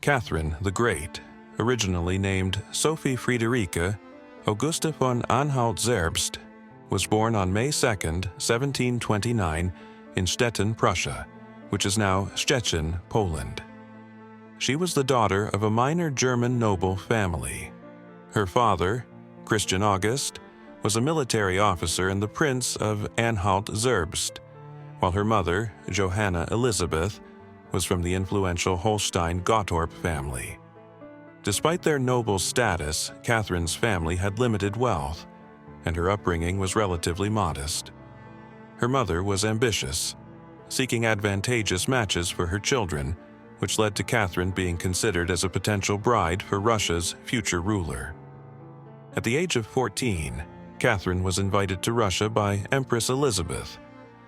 Catherine the Great, originally named Sophie Friederike Augusta von Anhalt-Zerbst, was born on May 2, 1729, in Stettin, Prussia, which is now Szczecin, Poland. She was the daughter of a minor German noble family. Her father, Christian August, was a military officer and the Prince of Anhalt-Zerbst, while her mother, Johanna Elisabeth, was from the influential Holstein-Gottorp family. Despite their noble status, Catherine's family had limited wealth, and her upbringing was relatively modest. Her mother was ambitious, seeking advantageous matches for her children, which led to Catherine being considered as a potential bride for Russia's future ruler. At the age of 14, Catherine was invited to Russia by Empress Elizabeth,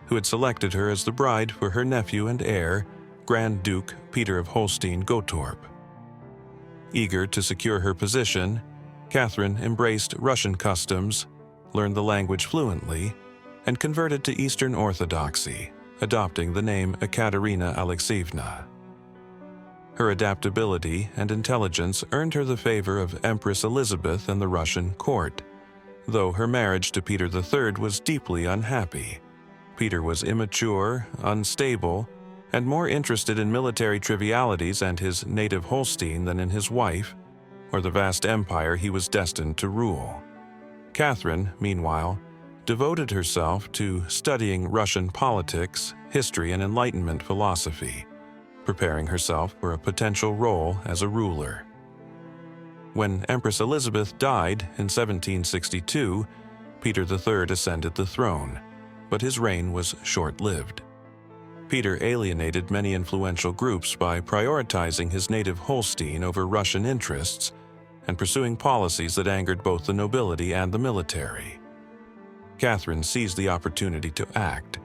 who had selected her as the bride for her nephew and heir, Grand Duke Peter of Holstein-Gottorp. Eager to secure her position, Catherine embraced Russian customs, learned the language fluently, and converted to Eastern Orthodoxy, adopting the name Ekaterina Alexeyevna. Her adaptability and intelligence earned her the favor of Empress Elizabeth and the Russian court, though her marriage to Peter III was deeply unhappy. Peter was immature, unstable, and more interested in military trivialities and his native Holstein than in his wife, or the vast empire he was destined to rule. Catherine, meanwhile, devoted herself to studying Russian politics, history, and Enlightenment philosophy, preparing herself for a potential role as a ruler. When Empress Elizabeth died in 1762, Peter III ascended the throne, but his reign was short-lived. Peter alienated many influential groups by prioritizing his native Holstein over Russian interests and pursuing policies that angered both the nobility and the military. Catherine seized the opportunity to act.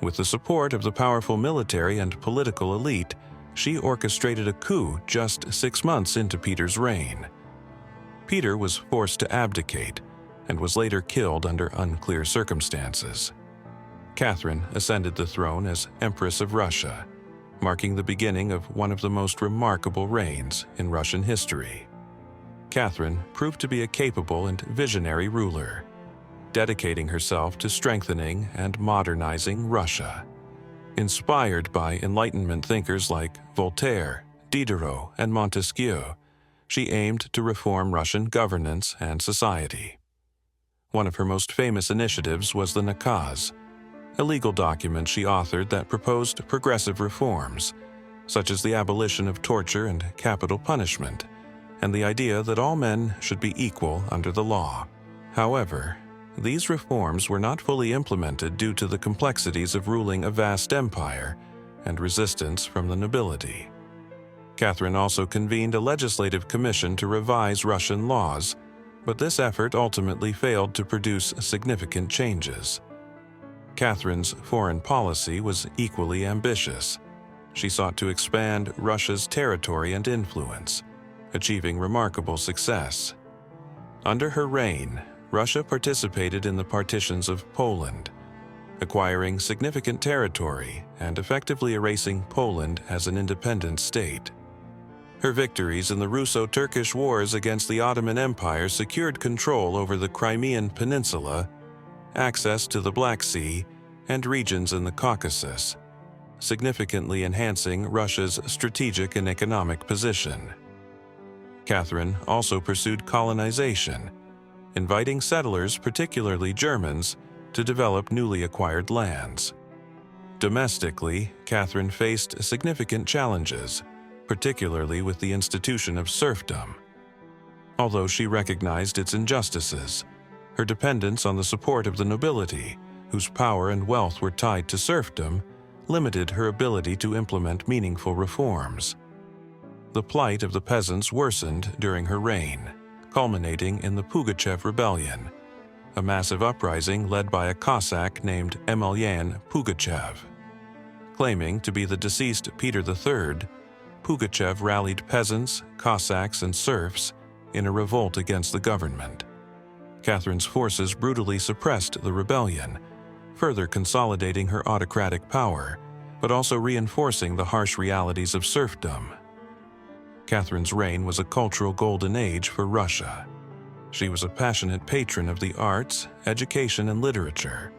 With the support of the powerful military and political elite, she orchestrated a coup just 6 months into Peter's reign. Peter was forced to abdicate and was later killed under unclear circumstances. Catherine ascended the throne as Empress of Russia, marking the beginning of one of the most remarkable reigns in Russian history. Catherine proved to be a capable and visionary ruler, dedicating herself to strengthening and modernizing Russia. Inspired by Enlightenment thinkers like Voltaire, Diderot, and Montesquieu, she aimed to reform Russian governance and society. One of her most famous initiatives was the nakaz, a legal document she authored that proposed progressive reforms, such as the abolition of torture and capital punishment, and the idea that all men should be equal under the law. However, these reforms were not fully implemented due to the complexities of ruling a vast empire and resistance from the nobility. Catherine also convened a legislative commission to revise Russian laws, but this effort ultimately failed to produce significant changes. Catherine's foreign policy was equally ambitious. She sought to expand Russia's territory and influence, achieving remarkable success. Under her reign, Russia participated in the partitions of Poland, acquiring significant territory and effectively erasing Poland as an independent state. Her victories in the Russo-Turkish wars against the Ottoman Empire secured control over the Crimean Peninsula, access to the Black Sea, and regions in the Caucasus, significantly enhancing Russia's strategic and economic position. Catherine also pursued colonization, inviting settlers, particularly Germans, to develop newly acquired lands. Domestically, Catherine faced significant challenges, particularly with the institution of serfdom. Although she recognized its injustices, her dependence on the support of the nobility, whose power and wealth were tied to serfdom, limited her ability to implement meaningful reforms. The plight of the peasants worsened during her reign, culminating in the Pugachev Rebellion, a massive uprising led by a Cossack named Emelian Pugachev. Claiming to be the deceased Peter III, Pugachev rallied peasants, Cossacks, and serfs in a revolt against the government. Catherine's forces brutally suppressed the rebellion, further consolidating her autocratic power, but also reinforcing the harsh realities of serfdom. Catherine's reign was a cultural golden age for Russia. She was a passionate patron of the arts, education, and literature,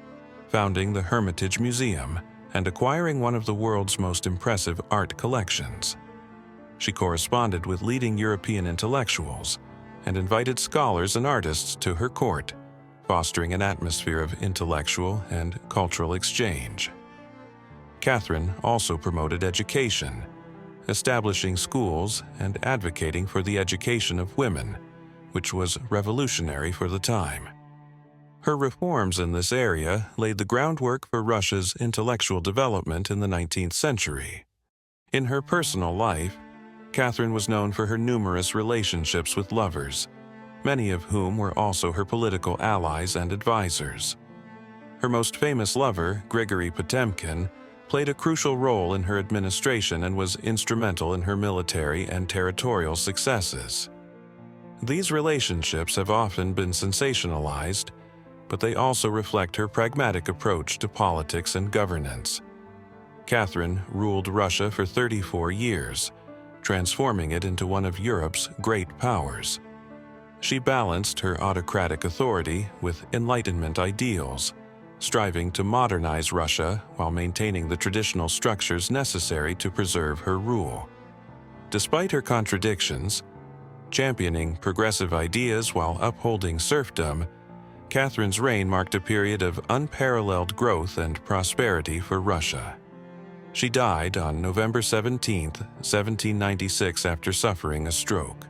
founding the Hermitage Museum and acquiring one of the world's most impressive art collections. She corresponded with leading European intellectuals and invited scholars and artists to her court, fostering an atmosphere of intellectual and cultural exchange. Catherine also promoted education, establishing schools and advocating for the education of women, which was revolutionary for the time. Her reforms in this area laid the groundwork for Russia's intellectual development in the 19th century. In her personal life, Catherine was known for her numerous relationships with lovers, many of whom were also her political allies and advisors. Her most famous lover, Grigory Potemkin, played a crucial role in her administration and was instrumental in her military and territorial successes. These relationships have often been sensationalized, but they also reflect her pragmatic approach to politics and governance. Catherine ruled Russia for 34 years, transforming it into one of Europe's great powers. She balanced her autocratic authority with Enlightenment ideals, striving to modernize Russia while maintaining the traditional structures necessary to preserve her rule. Despite her contradictions, championing progressive ideas while upholding serfdom, Catherine's reign marked a period of unparalleled growth and prosperity for Russia. She died on November 17, 1796, after suffering a stroke.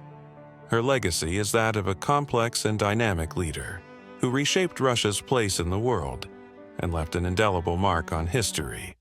Her legacy is that of a complex and dynamic leader who reshaped Russia's place in the world and left an indelible mark on history.